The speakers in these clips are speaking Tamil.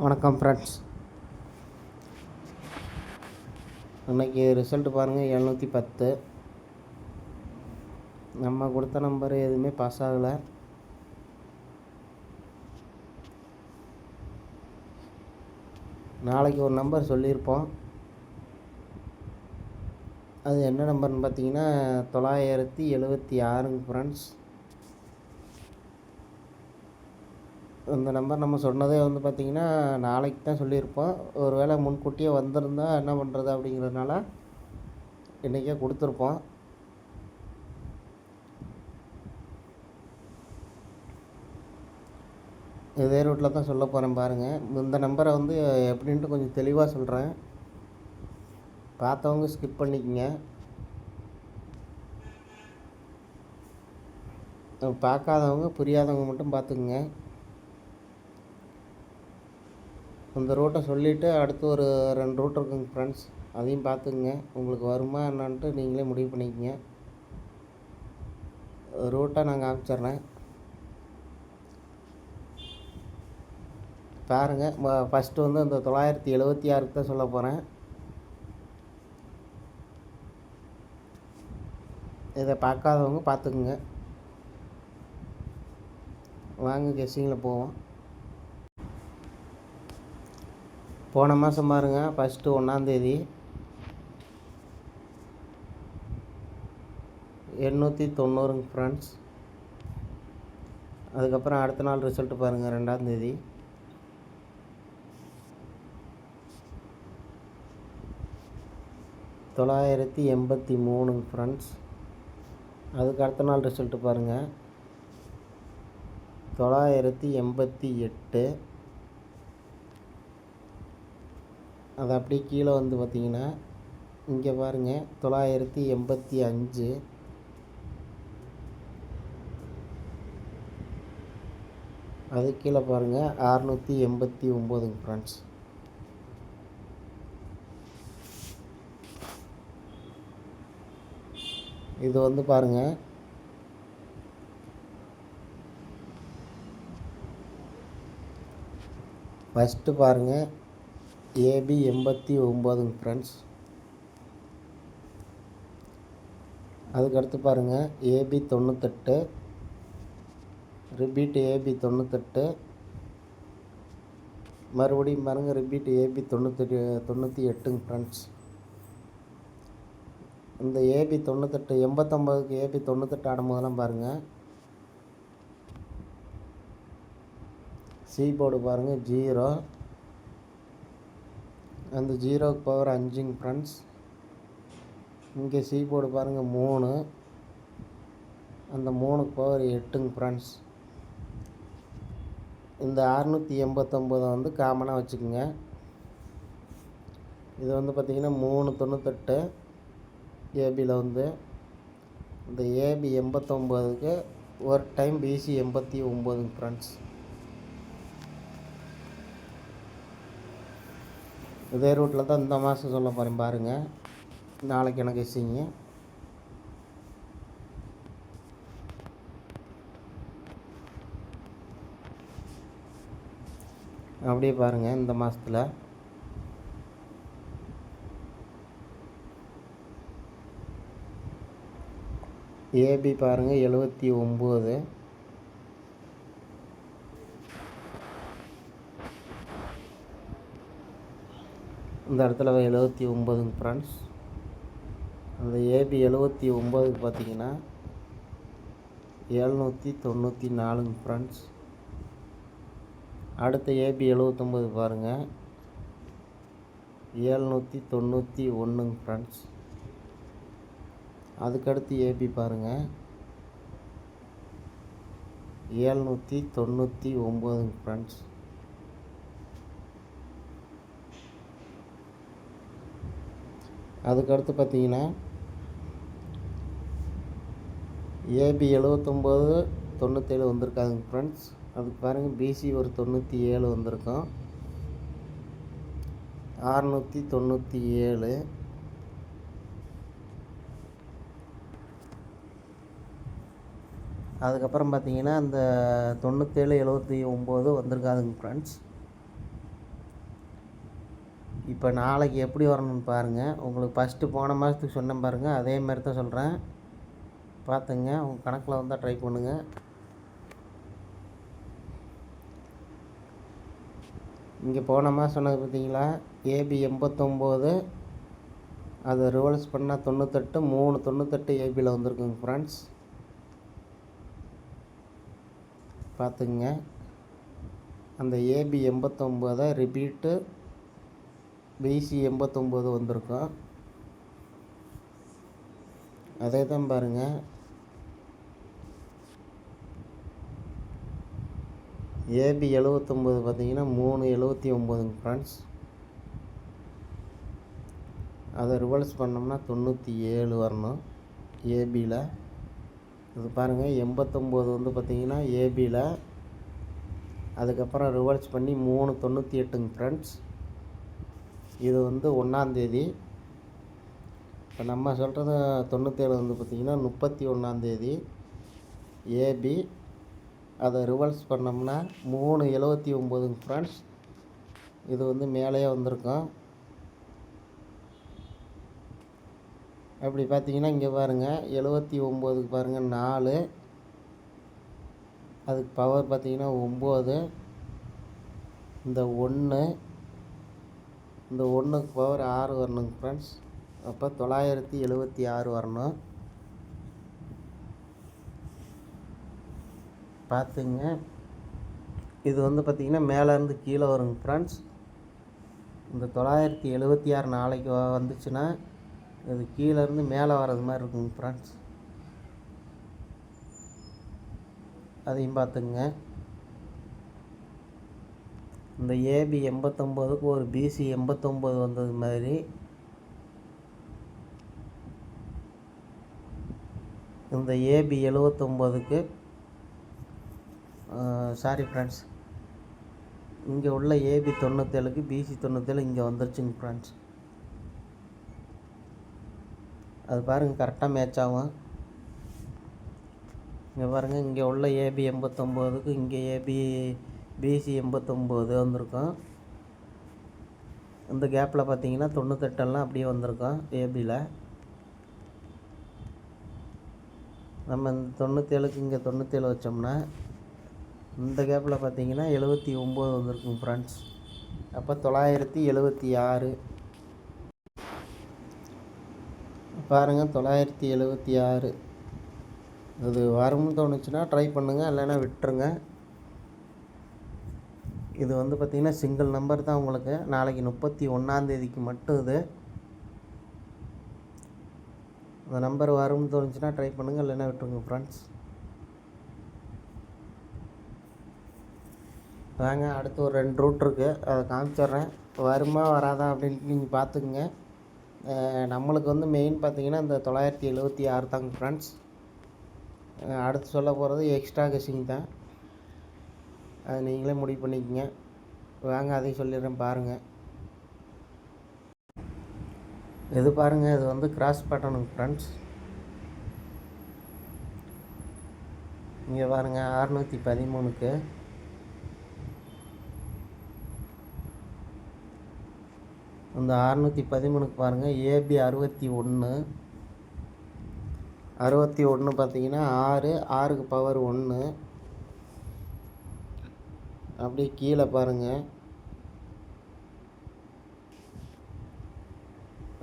வணக்கம் ஃப்ரெண்ட்ஸ். இன்றைக்கி ரிசல்ட்டு பாருங்கள், 710. நம்ம கொடுத்த நம்பர் எதுவுமே பாஸ் ஆகலை. நாளைக்கு ஒரு நம்பர் சொல்லியிருப்போம். அது என்ன நம்பர்னு பார்த்தீங்கன்னா 976 ஃப்ரெண்ட்ஸ். இந்த நம்பர் நம்ம சொன்னதே பார்த்திங்கன்னா நாளைக்கு தான் சொல்லியிருப்போம். ஒரு வேளை முன்கூட்டியே வந்திருந்தால் என்ன பண்ணுறது அப்படிங்கிறதுனால இன்றைக்கே கொடுத்துருப்போம். இதே ரூட்டில் தான் சொல்ல போகிறேன் பாருங்கள். இந்த நம்பரை எப்படின்ட்டு கொஞ்சம் தெளிவாக சொல்கிறேன். பார்த்தவங்க ஸ்கிப் பண்ணிக்கங்க, பார்க்காதவங்க புரியாதவங்க மட்டும் பார்த்துக்குங்க. இந்த ரூட்டை சொல்லிவிட்டு அடுத்து ஒரு 2 ரூட் இருக்குங்க ஃப்ரெண்ட்ஸ். அதையும் பார்த்துக்குங்க. உங்களுக்கு வருமா என்னான்ட்டு நீங்களே முடிவு பண்ணிக்கங்க. ரூட்டை நான் காமிச்சிட்றேன் பாருங்கள். ஃபஸ்ட்டு இந்த 976 தான் சொல்ல போகிறேன். இதை பார்க்காதவங்க பார்த்துக்குங்க. வாங்க கெஸ்ஸிங்கில் போவோம். போன மாதம் பாருங்கள், ஃபஸ்ட்டு 1ஆந்தேதி 890 ஃப்ரெண்ட்ஸ். அதுக்கப்புறம் அடுத்த நாள் ரிசல்ட்டு பாருங்கள், 2ஆந்தேதி 983 ஃப்ரெண்ட்ஸ். அதுக்கு அடுத்த நாள் ரிசல்ட்டு பாருங்கள், 988. அது அப்படியே கீழே பார்த்திங்கன்னா இங்கே பாருங்கள் 985. அது கீழே பாருங்கள் 689 ஃப்ரெண்ட்ஸ். இது பாருங்கள், ஃபஸ்ட்டு பாருங்கள் AB 89 ஃப்ரெண்ட்ஸ். அதுக்கடுத்து பாருங்கள் AB 98, ரிப்பீட் AB 98, மறுபடியும் பாருங்கள் ரிப்பீட் AB 98 ஃப்ரெண்ட்ஸ். இந்த AB 98 89க்கு AB 98 ஆடும்போதெல்லாம் பாருங்கள், சி போர்டு பாருங்கள் 0. அந்த 0க்கு பவர் 5 ஃப்ரெண்ட்ஸ். இங்கே சி போர்டு பாருங்கள் 3. அந்த 3க்கு பவர் 8 ஃப்ரெண்ட்ஸ். இந்த 689 காமனாக வச்சுக்கோங்க. இது பார்த்திங்கன்னா 398 ஏபியில் இந்த ஏபி 89க்கு ஒரு டைம் பிசி 89 ஃப்ரெண்ட்ஸ். இதே ரூட்டில் தான் இந்த மாதம் சொல்ல போகிறேன் பாருங்கள். நாளைக்கு எனக்கு கெஸ்ஸிங்க. அப்படியே பாருங்கள், இந்த மாதத்தில் ஏபி பாருங்கள் 79. இந்த இடத்துல 79 ஃப்ரெண்ட்ஸ். அந்த ஏபி 79க்கு பார்த்தீங்கன்னா 794 ஃப்ரெண்ட்ஸ். அடுத்த ஏபி 79 பாருங்கள் 791 ஃப்ரெண்ட்ஸ். அதுக்கடுத்து ஏபி பாருங்கள் 799 ஃப்ரெண்ட்ஸ். அதுக்கடுத்து பார்த்தீங்கன்னா ஏபி 79 97 வந்திருக்காங்க ஃப்ரெண்ட்ஸ். அதுக்கு பாருங்கள் பிசி ஒரு 97 வந்திருக்கோம், 697. அதுக்கப்புறம் பார்த்தீங்கன்னா அந்த 97 79 வந்திருக்காதுங்க ஃப்ரெண்ட்ஸ். இப்போ நாளைக்கு எப்படி வரணும்னு பாருங்கள். உங்களுக்கு ஃபஸ்ட்டு போன மாதத்துக்கு சொன்னேன் பாருங்கள், அதே மாதிரி தான் சொல்கிறேன். பார்த்துங்க, உங்கள் கணக்கில் வந்தால் ட்ரை பண்ணுங்கள். இங்கே போன மாதம் சொன்னது பார்த்தீங்களா, ஏபி 89, அதை ரிவர்ஸ் பண்ணால் 98, 398 ஏபியில் வந்திருக்குங்க ஃப்ரெண்ட்ஸ். பார்த்துங்க, அந்த ஏபி 89 ரிப்பீட்டு பிசி 89 வந்திருக்கும். அதே தான் பாருங்கள், ஏபி 79 பார்த்தீங்கன்னா 379 ஃப்ரெண்ட்ஸ். அதை ரிவர்ஸ் பண்ணோம்னா 97 வரணும் ஏபியில். இது பாருங்கள், 89 வந்து பார்த்திங்கன்னா ஏபியில், அதுக்கப்புறம் ரிவர்ஸ் பண்ணி 398 ஃப்ரெண்ட்ஸ். இது வந்து 1ஆந்தேதி. இப்போ நம்ம சொல்கிறது 97 வந்து பார்த்திங்கன்னா 31ஆந்தேதி ஏபி. அதை ரிவர்ஸ் பண்ணோம்னா 379 ஃப்ரெண்ட்ஸ். இது வந்து மேலேயே வந்திருக்கும். அப்படி பார்த்தீங்கன்னா இங்கே பாருங்கள், 79க்கு பாருங்கள் 4, அதுக்கு பவர் பார்த்தீங்கன்னா 9, இந்த 1, இந்த 1க்கு பவர் 6 வரணுங்க ஃப்ரெண்ட்ஸ். அப்போ 976 வரணும். பார்த்துங்க, இது வந்து பார்த்திங்கன்னா மேலேருந்து கீழே வருங்க ஃப்ரெண்ட்ஸ். இந்த 976 நாளைக்கு வந்துச்சுன்னா இது கீழேருந்து மேலே வர்றது மாதிரி இருக்குங்க ஃப்ரெண்ட்ஸ். அதையும் பார்த்துங்க. இந்த ஏபி 89க்கு ஒரு பிசி 89 வந்தது மாதிரி இந்த ஏபி 79க்கு சாரி ஃப்ரெண்ட்ஸ், இங்கே உள்ள ஏபி 97க்கு பிசி 97 இங்கே வந்துருச்சுங்க ஃப்ரெண்ட்ஸ். அது பாருங்கள், கரெக்டாக மேட்ச் ஆகும். இங்கே பாருங்கள், இங்கே உள்ள ஏபி 89க்கு இங்கே ஏபி பிசி 89 வந்திருக்கும். இந்த கேப்பில் பார்த்தீங்கன்னா 98 அப்படியே வந்திருக்கும் ஏபியில். நம்ம இந்த 97க்கு இங்கே 97 வச்சோம்னா இந்த கேப்பில் பார்த்தீங்கன்னா 79 வந்திருக்குங்க ஃப்ரெண்ட்ஸ். அப்போ 976 பாருங்கள், 976 இது வரும்னு தோணுச்சுன்னா ட்ரை பண்ணுங்கள், இல்லைன்னா விட்டுருங்க. இது வந்து பார்த்திங்கன்னா சிங்கிள் நம்பர் தான் உங்களுக்கு. நாளைக்கு 31ஆந்தேதிக்கு மட்டும் இது. அந்த நம்பர் வரும்னு தோணுச்சுன்னா ட்ரை பண்ணுங்கள், இல்லைன்னா விட்டுருங்க ஃப்ரெண்ட்ஸ். வாங்க, அடுத்து ஒரு 2 ரூட் இருக்குது, அதை காமிச்சிட்றேன். வருமா வராதா அப்படின்ட்டு நீங்கள் பார்த்துக்குங்க. நம்மளுக்கு வந்து மெயின் பார்த்திங்கன்னா இந்த 976 தாங்க ஃப்ரெண்ட்ஸ். அடுத்து சொல்ல போகிறது எக்ஸ்ட்ரா கெஸ்ஸிங் தான். அது நீங்களே முடிவு பண்ணிக்கோங்க. வாங்க, அதையும் சொல்லிடுறேன் பாருங்கள். இது பாருங்கள், இது வந்து கிராஸ் பேட்டர்னுங்க ஃப்ரெண்ட்ஸ். இங்கே பாருங்கள், 613க்கு இந்த 613க்கு பாருங்கள், ஏபி 61 பார்த்திங்கன்னா 6க்கு பவர் 1. அப்படியே கீழே பாருங்கள்,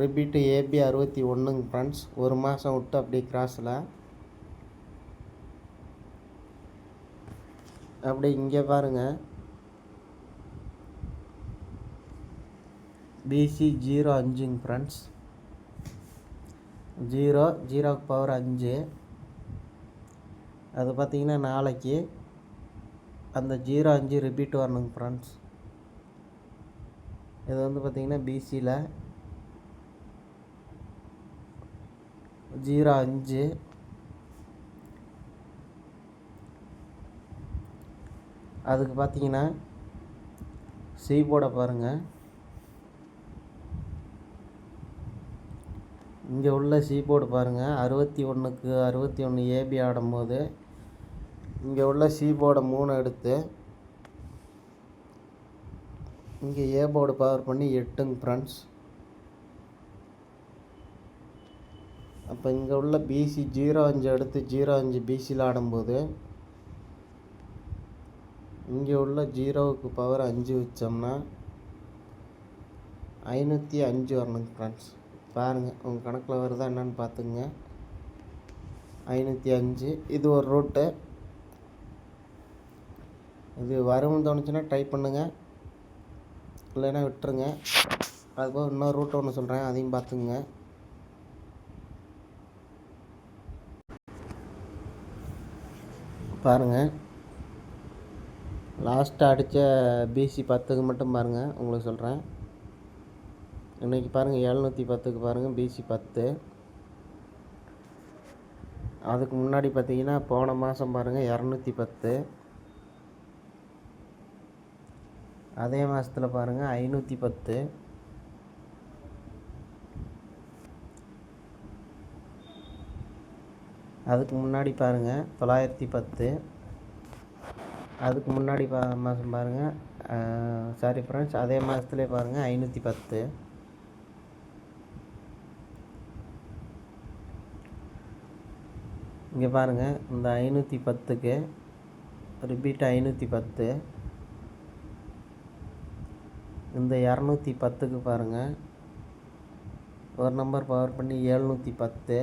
ரிப்பீட்டு ஏபி 61ங்க ஃப்ரெண்ட்ஸ். ஒரு மாதம் விட்டு அப்படியே கிராஸில் அப்படியே இங்கே பாருங்கள், பிசி 05ங்க ஃப்ரெண்ட்ஸ். 0க்கு பவர் 5. அது பார்த்திங்கன்னா நாளைக்கு அந்த 05 ரிப்பீட் வரணுங்க ஃப்ரெண்ட்ஸ். இது வந்து பார்த்திங்கன்னா பிசியில் 05. அதுக்கு பார்த்திங்கன்னா சி போர்டை பாருங்கள். இங்கே உள்ள சி போர்டு பாருங்கள், 61க்கு 61 ஏபி ஆடும்போது இங்கே உள்ள சி போர்டை 3 எடுத்து இங்கே ஏ போர்டு பவர் பண்ணி 8ங்க ஃப்ரெண்ட்ஸ். அப்போ இங்கே உள்ள பிசி 05 எடுத்து 05 பிசியில் ஆடும்போது இங்கே உள்ள 0க்கு பவர் 5 வச்சோம்னா 505 வரணுங்க ஃப்ரெண்ட்ஸ். பாருங்கள் உங்கள் கணக்கில் வருதா என்னன்னு பார்த்துங்க. 505 இது ஒரு ரூட்டு. இது வரும்னு தோணுச்சுன்னா ட்ரை பண்ணுங்கள், இல்லைன்னா விட்டுருங்க. அதுபோல் இன்னொரு ரூட் ஒன்று சொல்கிறேன், அதையும் பார்த்துங்க. பாருங்கள் லாஸ்ட்டாக அடித்த பிசி 10க்கு மட்டும் பாருங்கள், உங்களுக்கு சொல்கிறேன். இன்றைக்கி பாருங்கள் 710க்கு பாருங்கள் பிசி 10. அதுக்கு முன்னாடி பார்த்தீங்கன்னா போன மாதம் பாருங்கள் 210. அதே மாதத்தில் பாருங்கள் 510. அதுக்கு முன்னாடி பாருங்கள் 910. அதுக்கு முன்னாடி மாதம் பாருங்கள் சாரி ஃப்ரெண்ட்ஸ், அதே மாதத்துலேயே பாருங்கள் 510. இங்கே பாருங்கள் இந்த 510க்கு ரிப்பீட் 510. இந்த 210க்கு பாருங்கள் ஒரு நம்பர் பவர் பண்ணி 710.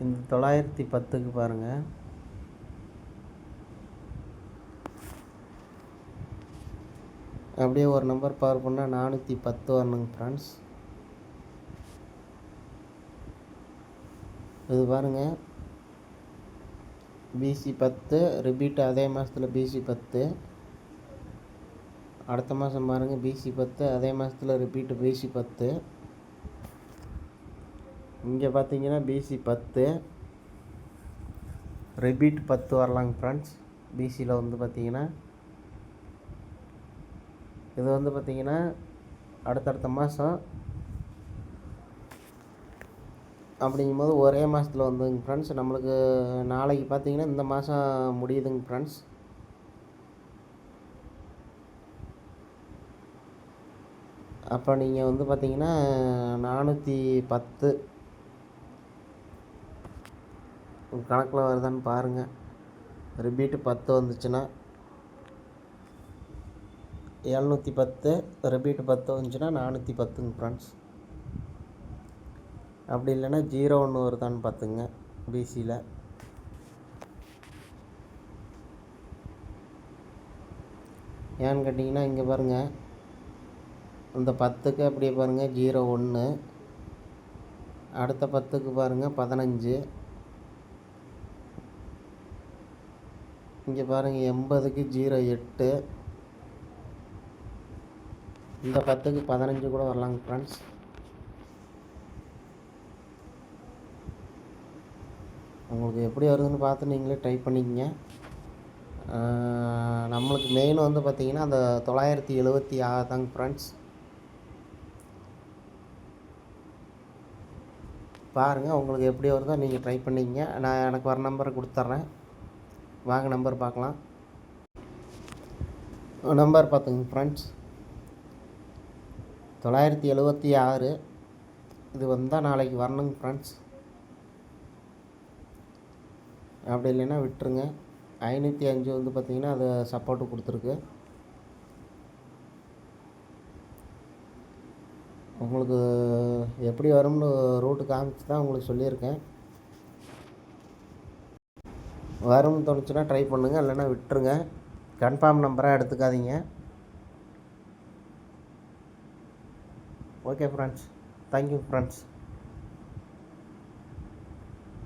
இந்த 910க்கு பாருங்கள் அப்படியே ஒரு நம்பர் பவர் பண்ணால் 410 வரணுங்க ஃப்ரெண்ட்ஸ். இது பாருங்கள் பிசி 10 ரிப்பீட் அதே மாதத்தில் பிசி 10. அடுத்த மாதம் பாருங்கள் பிசி 10 அதே மாதத்தில் ரிப்பீட்டு பிசி 10. இங்கே பார்த்தீங்கன்னா பிசி 10 ரிப்பீட் 10 வரலாங்க ஃப்ரெண்ட்ஸ். பிசியில் வந்து பார்த்திங்கன்னா இது வந்து பார்த்திங்கன்னா அடுத்தடுத்த மாதம் அப்படிங்கும்போது ஒரே மாதத்தில் வந்துங்க ஃப்ரெண்ட்ஸ். நம்மளுக்கு நாளைக்கு பார்த்திங்கன்னா இந்த மாதம் முடியுதுங்க ஃப்ரெண்ட்ஸ். அப்போ நீங்கள் வந்து பார்த்திங்கன்னா 410 கணக்கில் வருதான்னு பாருங்கள். ரிப்பீட்டு 10 வந்துச்சுன்னா 710, ரிப்பீட்டு 10 வந்துச்சுன்னா 410ங்க ஃப்ரெண்ட்ஸ். அப்படி இல்லைன்னா 01 வருதான்னு பார்த்துங்க பிசியில். ஏன்னு கேட்டிங்கன்னா இங்கே பாருங்கள் இந்த 10க்கு அப்படியே பாருங்கள் 01. அடுத்த 10க்கு பாருங்கள் 15. இங்கே பாருங்கள் 80க்கு 08. இந்த 10க்கு 15 கூட வரலாங்க ஃப்ரெண்ட்ஸ். உங்களுக்கு எப்படி வருதுன்னு பார்த்து நீங்களே ட்ரை பண்ணிக்கங்க. நம்மளுக்கு மெயின் வந்து பார்த்திங்கன்னா அந்த 976 தாங்க ஃப்ரெண்ட்ஸ். பாருங்கள் உங்களுக்கு எப்படி வருதோ நீங்கள் ட்ரை பண்ணிக்கங்க. நான் எனக்கு வர நம்பரை கொடுத்துட்றேன், வாங்க நம்பர் பார்க்கலாம். நம்பர் பார்த்துங்க ஃப்ரெண்ட்ஸ் 976. இது வந்தால் நாளைக்கு வரணுங்க ஃப்ரெண்ட்ஸ். அப்படி இல்லைன்னா விட்டுருங்க. 505 வந்து பார்த்திங்கன்னா அது சப்போர்ட்டு கொடுத்துருக்கு. உங்களுக்கு எப்படி வரும்னு ரூட்டு காமிச்சு தான் உங்களுக்கு சொல்லியிருக்கேன். வரும்னு தோணுச்சுன்னா ட்ரை பண்ணுங்கள், இல்லைன்னா விட்டுருங்க. கன்ஃபார்ம் நம்பராக எடுத்துக்காதீங்க. Okay friends, thank you friends.